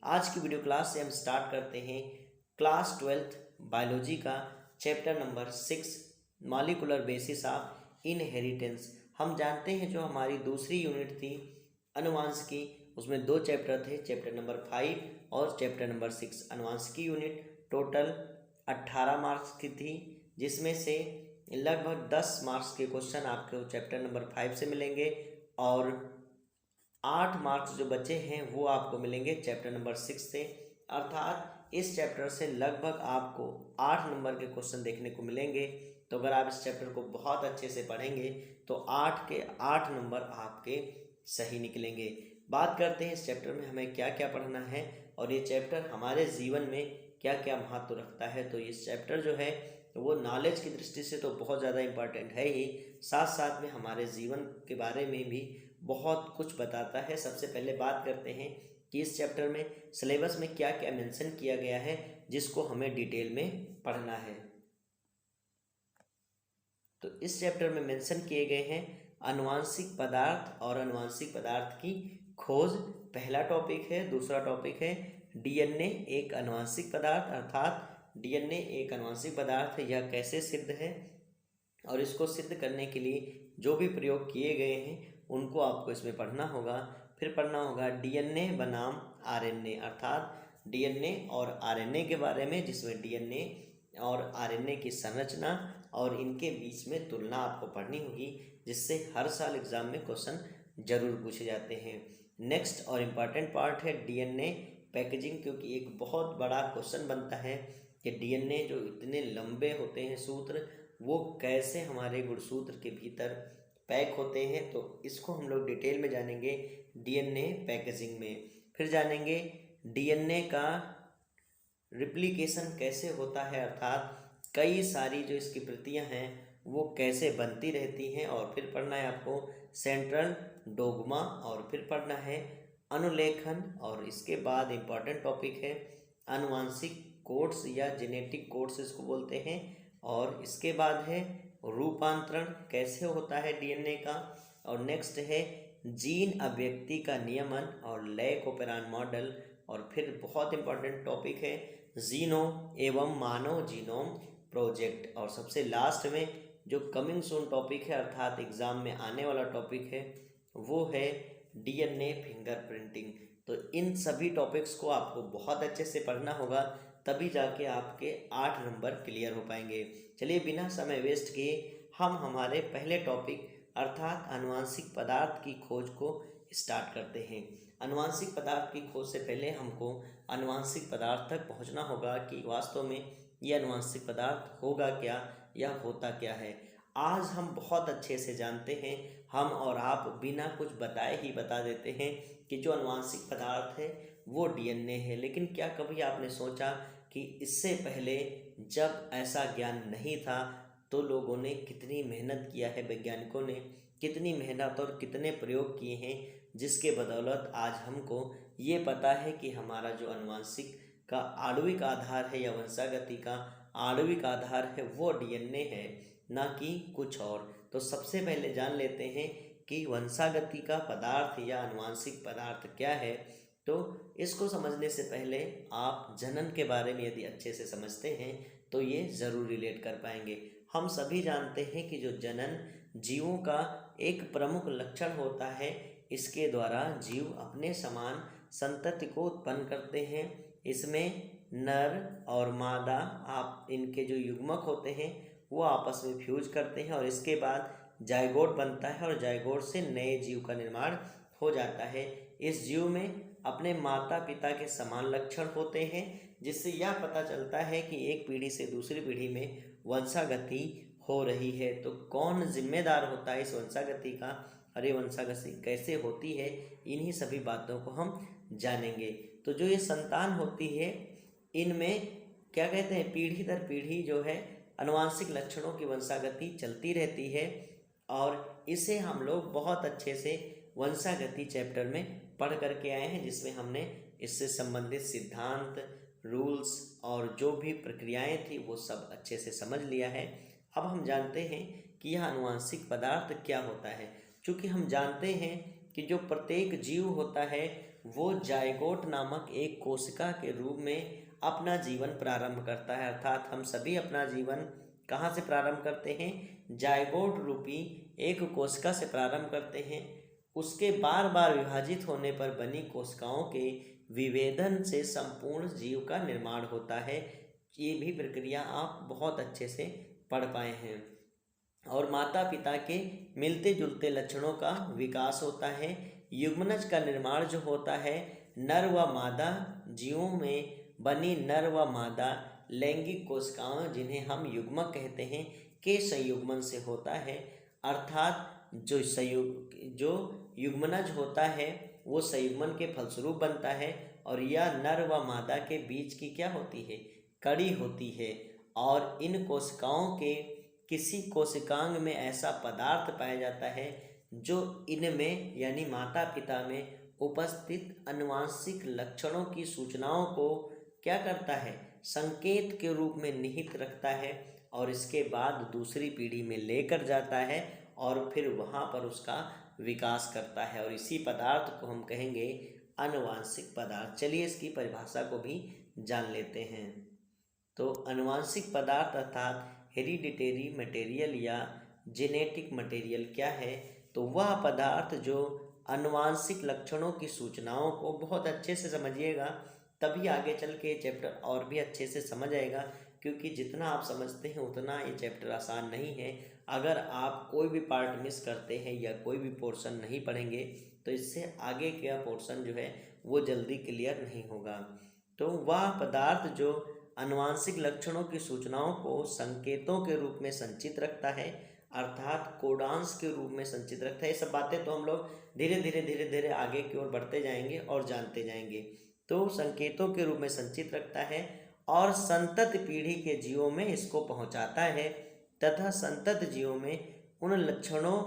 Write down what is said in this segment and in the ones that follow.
आज की video class से हम स्टार्ट करते हैं क्लास 12th बायोलॉजी का chapter number 6 molecular basis of inheritance. हम जानते हैं जो हमारी दूसरी यूनिट थी अनुवांशिकी, उसमें दो चैप्टर थे, चैप्टर नंबर 5 और चैप्टर नंबर 6। अनुवांशिकी यूनिट टोटल 18 मार्क्स की थी, जिसमें से लगभग 10 मार्क्स के क्वेश्चन आपको चैप्टर नंबर 5 से मिलेंगे और 8 मार्क्स जो बचे हैं वो आपको मिलेंगे चैप्टर नंबर 6 से। अर्थात इस चैप्टर से लगभग आपको 8 नंबर के क्वेश्चन देखने को मिलेंगे। तो अगर आप इस चैप्टर को बहुत अच्छे से पढ़ेंगे तो 8 के 8 नंबर आपके सही निकलेंगे। बात करते हैं इस चैप्टर में हमें क्या क्या पढ़ना है और ये चैप्टर हमारे जीवन में क्या क्या महत्व रखता है। तो इस चैप्टर जो है वो नॉलेज की दृष्टि से तो बहुत ज़्यादा इम्पॉर्टेंट है ही, साथ साथ में हमारे जीवन के बारे में भी बहुत कुछ बताता है। सबसे पहले बात करते हैं कि इस चैप्टर में सिलेबस में क्या क्या मेंशन किया गया है जिसको हमें डिटेल में पढ़ना है। तो इस चैप्टर में मेंशन किए गए हैं आनुवांशिक पदार्थ और आनुवांशिक पदार्थ की खोज, पहला टॉपिक है। दूसरा टॉपिक है डीएनए एक आनुवांशिक पदार्थ, अर्थात डीएनए एक आनुवांशिक पदार्थ है, यह कैसे सिद्ध है और इसको सिद्ध करने के लिए जो भी प्रयोग किए गए हैं उनको आपको इसमें पढ़ना होगा। फिर पढ़ना होगा डीएनए बनाम आरएनए, अर्थात डीएनए और आरएनए के बारे में, जिसमें डीएनए और आरएनए की संरचना और इनके बीच में तुलना आपको पढ़नी होगी, जिससे हर साल एग्जाम में क्वेश्चन जरूर पूछे जाते हैं। नेक्स्ट और इम्पॉर्टेंट पार्ट है डीएनए पैकेजिंग, क्योंकि एक बहुत बड़ा क्वेश्चन बनता है कि डीएनए जो इतने लंबे होते हैं सूत्र, वो कैसे हमारे गुणसूत्र के भीतर पैक होते हैं। तो इसको हम लोग डिटेल में जानेंगे डीएनए पैकेजिंग में। फिर जानेंगे डीएनए का रिप्लिकेशन कैसे होता है, अर्थात कई सारी जो इसकी प्रतियां हैं वो कैसे बनती रहती हैं। और फिर पढ़ना है आपको सेंट्रल डोग्मा, और फिर पढ़ना है अनुलेखन, और इसके बाद इम्पॉर्टेंट टॉपिक है आनुवांशिक कोड्स या जेनेटिक कोड्स इसको बोलते हैं। और इसके बाद है रूपांतरण कैसे होता है डीएनए का, और नेक्स्ट है जीन अभिव्यक्ति का नियमन और लय कोपेरान मॉडल। और फिर बहुत इंपॉर्टेंट टॉपिक है जीनोम एवं मानव जीनोम प्रोजेक्ट। और सबसे लास्ट में जो कमिंग सून टॉपिक है, अर्थात एग्जाम में आने वाला टॉपिक है, वो है डीएनए फिंगरप्रिंटिंग। तो इन सभी टॉपिक्स को आपको बहुत अच्छे से पढ़ना होगा, तभी जाके आपके 8 नंबर क्लियर हो पाएंगे। चलिए बिना समय वेस्ट किए हम हमारे पहले टॉपिक अर्थात आनुवांशिक पदार्थ की खोज को स्टार्ट करते हैं। आनुवांशिक पदार्थ की खोज से पहले हमको आनुवांशिक पदार्थ तक पहुंचना होगा कि वास्तव में यह आनुवांशिक पदार्थ होगा क्या या होता क्या है। आज हम बहुत अच्छे से जानते हैं, हम और आप बिना कुछ बताए ही बता देते हैं कि जो आनुवांशिक पदार्थ है वो डीएनए है। लेकिन क्या कभी आपने सोचा कि इससे पहले जब ऐसा ज्ञान नहीं था तो लोगों ने कितनी मेहनत किया है, वैज्ञानिकों ने कितनी मेहनत और कितने प्रयोग किए हैं, जिसके बदौलत आज हमको ये पता है कि हमारा जो आनुवांशिक का आणविक आधार है या वंशागति का आणविक आधार है वो डीएनए है, ना कि कुछ और। तो सबसे पहले जान लेते हैं कि वंशागति का पदार्थ या आनुवांशिक पदार्थ क्या है। तो इसको समझने से पहले आप जनन के बारे में यदि अच्छे से समझते हैं तो ये ज़रूर रिलेट कर पाएंगे। हम सभी जानते हैं कि जो जनन जीवों का एक प्रमुख लक्षण होता है, इसके द्वारा जीव अपने समान संतति को उत्पन्न करते हैं। इसमें नर और मादा आप इनके जो युग्मक होते हैं वो आपस में फ्यूज करते हैं और इसके बाद जाइगोट बनता है और जाइगोट से नए जीव का निर्माण हो जाता है। इस जीव में अपने माता पिता के समान लक्षण होते हैं, जिससे यह पता चलता है कि एक पीढ़ी से दूसरी पीढ़ी में वंशागति हो रही है। तो कौन जिम्मेदार होता है इस वंशागति का, अरे वंशागति कैसे होती है, इन्हीं सभी बातों को हम जानेंगे। तो जो ये संतान होती है इनमें क्या कहते हैं, पीढ़ी दर पीढ़ी जो है आनुवांशिक लक्षणों की वंशागति चलती रहती है। और इसे हम लोग बहुत अच्छे से वंशागति चैप्टर में पढ़ करके आए हैं, जिसमें हमने इससे संबंधित सिद्धांत, रूल्स और जो भी प्रक्रियाएं थी वो सब अच्छे से समझ लिया है। अब हम जानते हैं कि यह आनुवांशिक पदार्थ क्या होता है। चूँकि हम जानते हैं कि जो प्रत्येक जीव होता है वो जायगोट नामक एक कोशिका के रूप में अपना जीवन प्रारंभ करता है। अर्थात हम सभी अपना जीवन कहाँ से प्रारंभ करते हैं? जायगोट रूपी एक कोशिका से प्रारंभ करते हैं। उसके बार बार विभाजित होने पर बनी कोशिकाओं के विभेदन से संपूर्ण जीव का निर्माण होता है। ये भी प्रक्रिया आप बहुत अच्छे से पढ़ पाए हैं। और माता पिता के मिलते जुलते लक्षणों का विकास होता है। युग्मनज का निर्माण जो होता है, नर व मादा जीवों में बनी नर व मादा लैंगिक कोशिकाओं, जिन्हें हम युग्मक कहते हैं, के संयुग्मन से होता है। अर्थात जो युग्मनज होता है वो संयुग्मन के फलस्वरूप बनता है, और यह नर व मादा के बीच की क्या होती है? कड़ी होती है। और इन कोशिकाओं के किसी कोशिकांग में ऐसा पदार्थ पाया जाता है जो इनमें यानी माता पिता में उपस्थित आनुवंशिक लक्षणों की सूचनाओं को क्या करता है? संकेत के रूप में निहित रखता है, और इसके बाद दूसरी पीढ़ी में लेकर जाता है और फिर वहाँ पर उसका विकास करता है, और इसी पदार्थ को हम कहेंगे आनुवंशिक पदार्थ। चलिए इसकी परिभाषा को भी जान लेते हैं। तो आनुवंशिक पदार्थ अर्थात हेरिडिटेरी मटेरियल या जेनेटिक मटेरियल क्या है? तो वह पदार्थ जो आनुवंशिक लक्षणों की सूचनाओं को, बहुत अच्छे से समझिएगा तभी आगे चल के चैप्टर और भी अच्छे से समझ आएगा, क्योंकि जितना आप समझते हैं उतना ये चैप्टर आसान नहीं है। अगर आप कोई भी पार्ट मिस करते हैं या कोई भी पोर्शन नहीं पढ़ेंगे तो इससे आगे का पोर्शन जो है वो जल्दी क्लियर नहीं होगा। तो वह पदार्थ जो आनुवंशिक लक्षणों की सूचनाओं को संकेतों के रूप में संचित रखता है, अर्थात कोडांस के रूप में संचित रखता है। ये सब बातें तो हम लोग धीरे धीरे आगे की ओर बढ़ते जाएंगे और जानते जाएंगे। तो संकेतों के रूप में संचित रखता है और संतत पीढ़ी के जीवों में इसको पहुंचाता है, तथा संतत जीवों में उन लक्षणों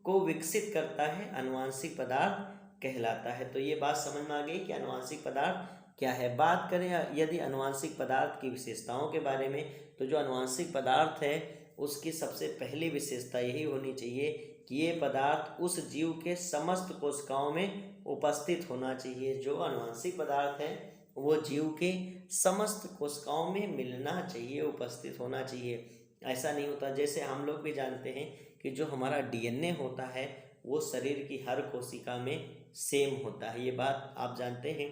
को विकसित करता है, आनुवंशिक पदार्थ कहलाता है। तो ये बात समझ में आ गई कि आनुवंशिक पदार्थ क्या है। बात करें यदि आनुवंशिक पदार्थ की विशेषताओं के बारे में, तो जो आनुवंशिक पदार्थ है उसकी सबसे पहली विशेषता यही होनी चाहिए कि ये पदार्थ उस जीव के समस्त कोशिकाओं में उपस्थित होना चाहिए। जो आनुवंशिक पदार्थ है वो जीव के समस्त कोशिकाओं में मिलना चाहिए, उपस्थित होना चाहिए। ऐसा नहीं होता, जैसे हम लोग भी जानते हैं कि जो हमारा डीएनए होता है वो शरीर की हर कोशिका में सेम होता है। ये बात आप जानते हैं,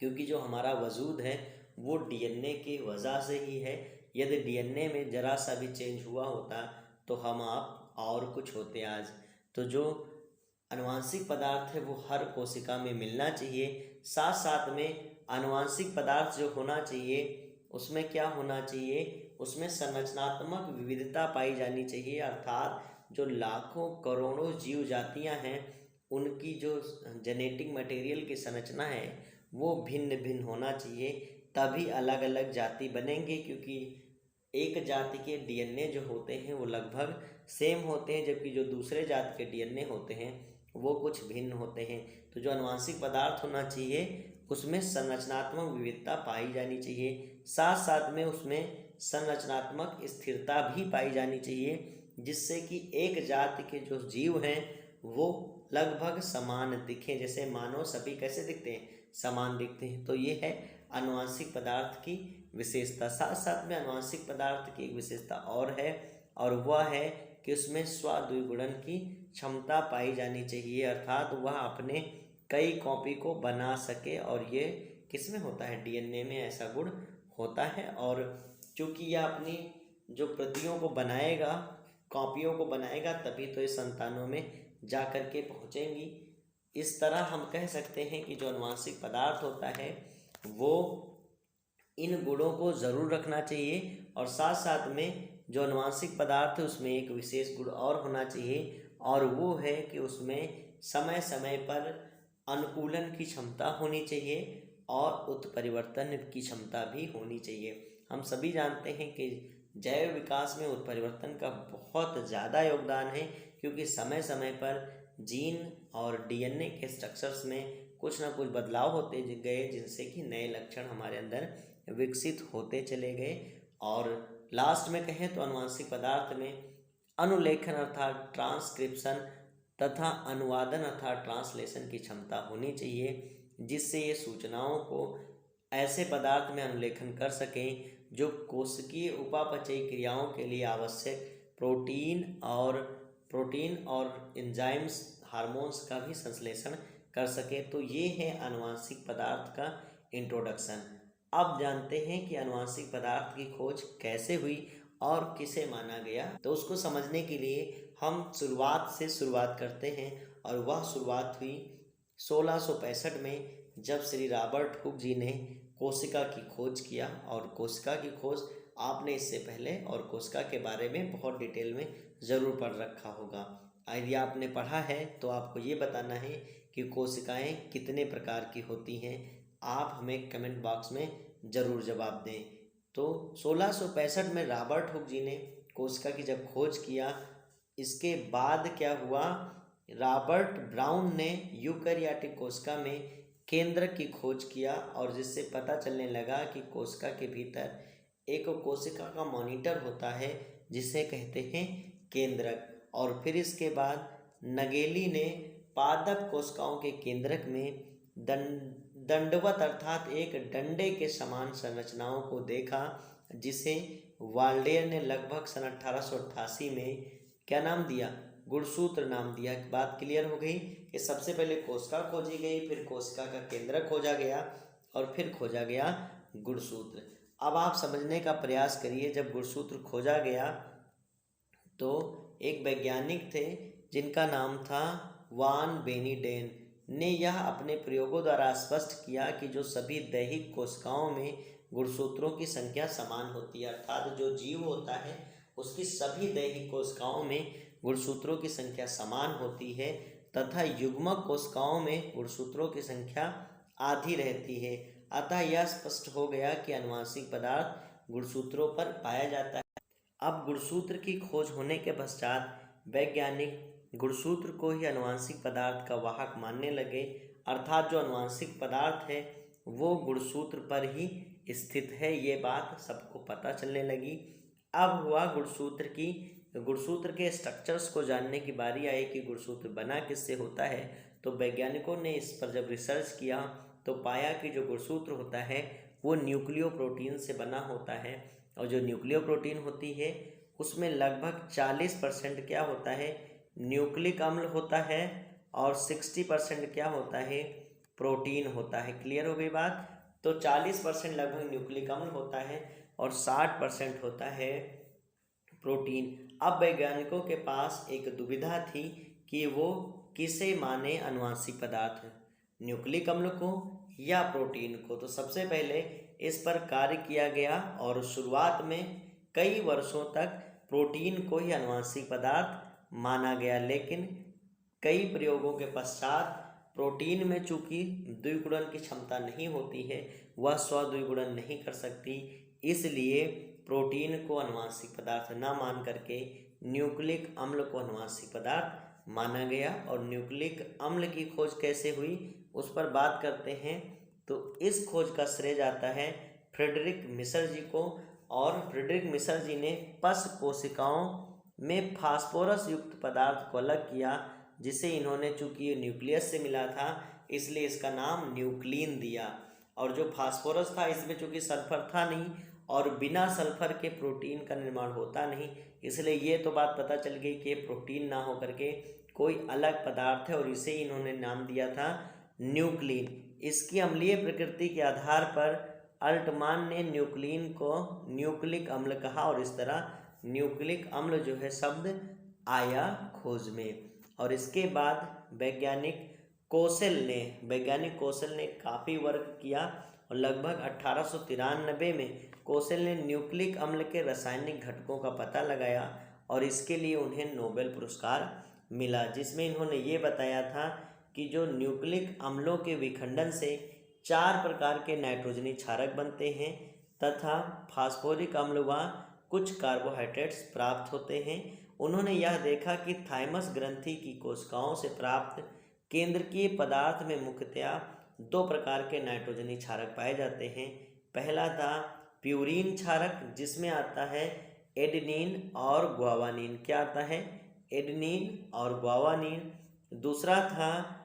क्योंकि जो हमारा वजूद है वो डीएनए की वजह से ही है। यदि डीएनए में जरा सा भी चेंज हुआ होता तो हम आप और कुछ होते आज। तो जो आनुवंशिक पदार्थ है वो हर कोशिका में मिलना चाहिए। साथ साथ में आनुवंशिक पदार्थ जो होना चाहिए उसमें क्या होना चाहिए? उसमें संरचनात्मक विविधता पाई जानी चाहिए, अर्थात जो लाखों करोड़ों जीव जातियां हैं उनकी जो जेनेटिक मटेरियल की संरचना है वो भिन्न भिन्न होना चाहिए, तभी अलग अलग जाति बनेंगे। क्योंकि एक जाति के डीएनए जो होते हैं वो लगभग सेम होते हैं, जबकि जो दूसरे जाति के डीएनए होते हैं वो कुछ भिन्न होते हैं। तो जो आनुवंशिक पदार्थ होना चाहिए उसमें संरचनात्मक विविधता पाई जानी चाहिए, साथ साथ में उसमें संरचनात्मक स्थिरता भी पाई जानी चाहिए, जिससे कि एक जाति के जो जीव हैं वो लगभग समान दिखें। जैसे मानव सभी कैसे दिखते हैं? समान दिखते हैं। तो ये है आनुवंशिक पदार्थ की विशेषता। साथ साथ में आनुवंशिक पदार्थ की एक विशेषता और है, और वह है कि उसमें स्व-द्विगुणन की क्षमता पाई जानी चाहिए, अर्थात वह अपने कई कॉपी को बना सके। और ये किस में होता है? डीएनए में ऐसा गुण होता है। और चूँकि यह अपनी जो प्रतियों को बनाएगा, कॉपियों को बनाएगा, तभी तो ये संतानों में जा कर के पहुँचेंगी। इस तरह हम कह सकते हैं कि जो आनुवंशिक पदार्थ होता है वो इन गुणों को ज़रूर रखना चाहिए, और साथ साथ में जो आनुवंशिक पदार्थ है उसमें एक विशेष गुण और होना चाहिए, और वो है कि उसमें समय समय पर अनुकूलन की क्षमता होनी चाहिए और उत्परिवर्तन की क्षमता भी होनी चाहिए। हम सभी जानते हैं कि जैव विकास में उत्परिवर्तन का बहुत ज़्यादा योगदान है, क्योंकि समय समय पर जीन और डीएनए के स्ट्रक्चर्स में कुछ ना कुछ बदलाव होते गए, जिनसे कि नए लक्षण हमारे अंदर विकसित होते चले गए। और लास्ट में कहें तो आनुवंशिक पदार्थ में अनुलेखन अर्थात ट्रांसक्रिप्शन तथा अनुवादन अर्थात ट्रांसलेशन की क्षमता होनी चाहिए। जिससे ये सूचनाओं को ऐसे पदार्थ में अनुलेखन कर सकें जो कोशिकीय उपापचयी क्रियाओं के लिए आवश्यक प्रोटीन और एंजाइम्स हार्मोन्स का भी संश्लेषण कर सके। तो ये है अनुवांशिक पदार्थ का इंट्रोडक्शन। अब जानते हैं कि अनुवांशिक पदार्थ की खोज कैसे हुई और किसे माना गया। तो उसको समझने के लिए हम शुरुआत से शुरुआत करते हैं, और वह शुरुआत हुई 1665 में, जब श्री रॉबर्ट हुक जी ने कोशिका की खोज किया। और कोशिका की खोज आपने इससे पहले और कोशिका के बारे में बहुत डिटेल में ज़रूर पढ़ रखा होगा। यदि आपने पढ़ा है तो आपको ये बताना है कि कोशिकाएं कितने प्रकार की होती हैं। आप हमें कमेंट बॉक्स में ज़रूर जवाब दें। तो 1665 में रॉबर्ट हुक जी ने कोशिका की जब खोज किया, इसके बाद क्या हुआ, रॉबर्ट ब्राउन ने यूकैरियोटिक कोशिका में केंद्रक की खोज किया, और जिससे पता चलने लगा कि कोशिका के भीतर एक कोशिका का मॉनिटर होता है जिसे कहते हैं केंद्रक। और फिर इसके बाद नगेली ने पादप कोशिकाओं के केंद्रक में दंडवत अर्थात एक डंडे के समान संरचनाओं को देखा, जिसे वाल्डेयर ने लगभग सन 1888 में क्या नाम दिया, गुणसूत्र नाम दिया। बात क्लियर हो गई कि सबसे पहले कोशिका खोजी गई, फिर कोशिका का केंद्रक खोजा गया, और फिर खोजा गया गुणसूत्र। अब आप समझने का प्रयास करिए, जब गुणसूत्र खोजा गया तो एक वैज्ञानिक थे जिनका नाम था वान बेनीडेन ने यह अपने प्रयोगों द्वारा स्पष्ट किया कि जो सभी दैहिक कोशिकाओं में गुणसूत्रों की संख्या समान होती है, अर्थात जो जीव होता है उसकी सभी दैहिक कोशिकाओं में गुणसूत्रों की संख्या समान होती है, तथा युग्मक कोशिकाओं में गुणसूत्रों की संख्या आधी रहती है। अतः यह स्पष्ट हो गया कि अनुवांशिक पदार्थ गुणसूत्रों पर पाया जाता है। अब गुणसूत्र की खोज होने के पश्चात वैज्ञानिक गुणसूत्र को ही अनुवांशिक पदार्थ का वाहक मानने लगे, अर्थात जो अनुवांशिक पदार्थ है वो गुणसूत्र पर ही स्थित है। ये बात सबको पता चलने लगी। अब हुआ गुणसूत्र के स्ट्रक्चर्स को जानने की बारी आई कि गुणसूत्र बना किससे होता है। तो वैज्ञानिकों ने इस पर जब रिसर्च किया तो पाया कि जो गुणसूत्र होता है वो न्यूक्लियोप्रोटीन से बना होता है, और जो न्यूक्लियोप्रोटीन होती है उसमें लगभग 40% क्या होता है, न्यूक्लिक अम्ल होता है, और 60% क्या होता है, प्रोटीन होता है। क्लियर हो गई बात। तो 40% लगभग न्यूक्लिक अम्ल होता है और 60% होता है प्रोटीन। अब वैज्ञानिकों के पास एक दुविधा थी कि वो किसे माने अनुवांशिक पदार्थ, न्यूक्लिक अम्ल को या प्रोटीन को। तो सबसे पहले इस पर कार्य किया गया, और शुरुआत में कई वर्षों तक प्रोटीन को ही अनुवांशिक पदार्थ माना गया, लेकिन कई प्रयोगों के पश्चात प्रोटीन में चूंकि द्विगुणन की क्षमता नहीं होती है, वह स्वद्विगुणन नहीं कर सकती, इसलिए प्रोटीन को अनुवांशिक पदार्थ न मान करके न्यूक्लिक अम्ल को अनुवांशिक पदार्थ माना गया। और न्यूक्लिक अम्ल की खोज कैसे हुई उस पर बात करते हैं। तो इस खोज का श्रेय जाता है फ्रेडरिक मिशर जी को, और फ्रेडरिक मिशर जी ने पश कोशिकाओं में फास्फोरस युक्त पदार्थ को अलग किया, जिसे इन्होंने, चूंकि ये न्यूक्लियस से मिला था इसलिए इसका नाम न्यूक्लिन दिया। और जो फास्फोरस था इसमें चूंकि सल्फर था नहीं, और बिना सल्फर के प्रोटीन का निर्माण होता नहीं, इसलिए ये तो बात पता चल गई कि प्रोटीन ना हो करके कोई अलग पदार्थ है, और इसे इन्होंने नाम दिया था न्यूक्लिन। इसकी अम्लीय प्रकृति के आधार पर अल्टमान ने न्यूक्लिन को न्यूक्लिक अम्ल कहा, और इस तरह न्यूक्लिक अम्ल जो है शब्द आया खोज में। और इसके बाद वैज्ञानिक कोसेल ने काफ़ी वर्क किया, और लगभग 1893 में कोसेल ने न्यूक्लिक अम्ल के रासायनिक घटकों का पता लगाया, और इसके लिए उन्हें नोबेल पुरस्कार मिला, जिसमें इन्होंने ये बताया था कि जो न्यूक्लिक अम्लों के विखंडन से 4 प्रकार के नाइट्रोजनी क्षारक बनते हैं, तथा फास्फोरिक अम्ल व कुछ कार्बोहाइड्रेट्स प्राप्त होते हैं। उन्होंने यह देखा कि थाइमस ग्रंथि की कोशिकाओं से प्राप्त केंद्रकीय पदार्थ में मुख्यतया 2 प्रकार के नाइट्रोजनी क्षारक पाए जाते हैं। पहला था प्यूरीन क्षारक, जिसमें आता है एडेनिन और ग्वानिन। क्या आता है? एडेनिन और ग्वानिन। दूसरा था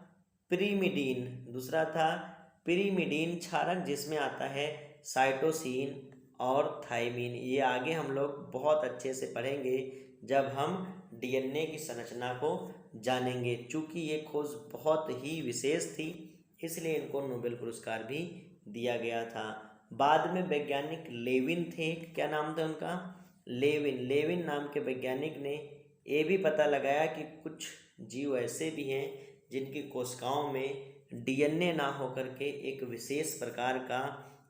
पिरिमिडीन, दूसरा था पिरिमिडीन क्षारक, जिसमें आता है साइटोसिन और थायमीन। ये आगे हम लोग बहुत अच्छे से पढ़ेंगे जब हम डीएनए की संरचना को जानेंगे। चूँकि ये खोज बहुत ही विशेष थी, इसलिए इनको नोबेल पुरस्कार भी दिया गया था। बाद में वैज्ञानिक लेविन थे, क्या नाम था उनका, लेविन नाम के वैज्ञानिक ने ये भी पता लगाया कि कुछ जीव ऐसे भी हैं जिनकी कोशिकाओं में डीएनए ना होकर के एक विशेष प्रकार का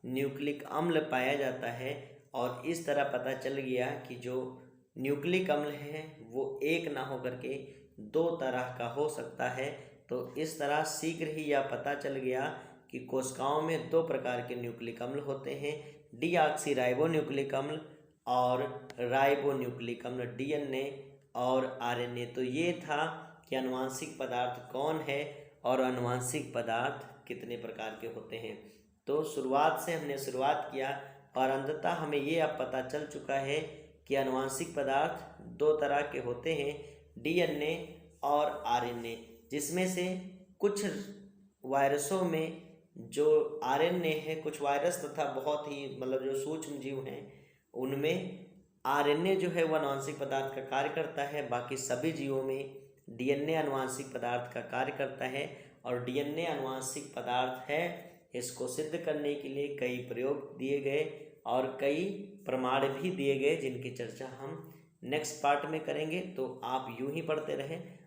न्यूक्लिक अम्ल पाया जाता है। और इस तरह पता चल गया कि जो न्यूक्लिक अम्ल है वो एक ना होकर के दो तरह का हो सकता है। तो इस तरह शीघ्र ही यह पता चल गया कि कोशिकाओं में दो प्रकार के न्यूक्लिक अम्ल होते हैं, डीऑक्सीराइबोन्यूक्लिक अम्ल और राइबोन्यूक्लिक अम्ल, डीएनए और आरएनए। तो ये था कि आनुवांशिक पदार्थ कौन है और आनुवांशिक पदार्थ कितने प्रकार के होते हैं। तो शुरुआत से हमने शुरुआत किया और अंततः हमें ये अब पता चल चुका है कि आनुवांशिक पदार्थ दो तरह के होते हैं, डीएनए और आरएनए, जिसमें से कुछ वायरसों में जो आरएनए है, कुछ वायरस तथा बहुत ही मतलब जो सूक्ष्म जीव हैं उनमें आरएनए जो है वह आनुवांशिक पदार्थ का कार्य करता है। बाकी सभी जीवों में डीएनए आनुवांशिक पदार्थ का कार्य करता है। और डीएनए आनुवांशिक पदार्थ है, इसको सिद्ध करने के लिए कई प्रयोग दिए गए और कई प्रमाण भी दिए गए, जिनकी चर्चा हम नेक्स्ट पार्ट में करेंगे। तो आप यूं ही पढ़ते रहें।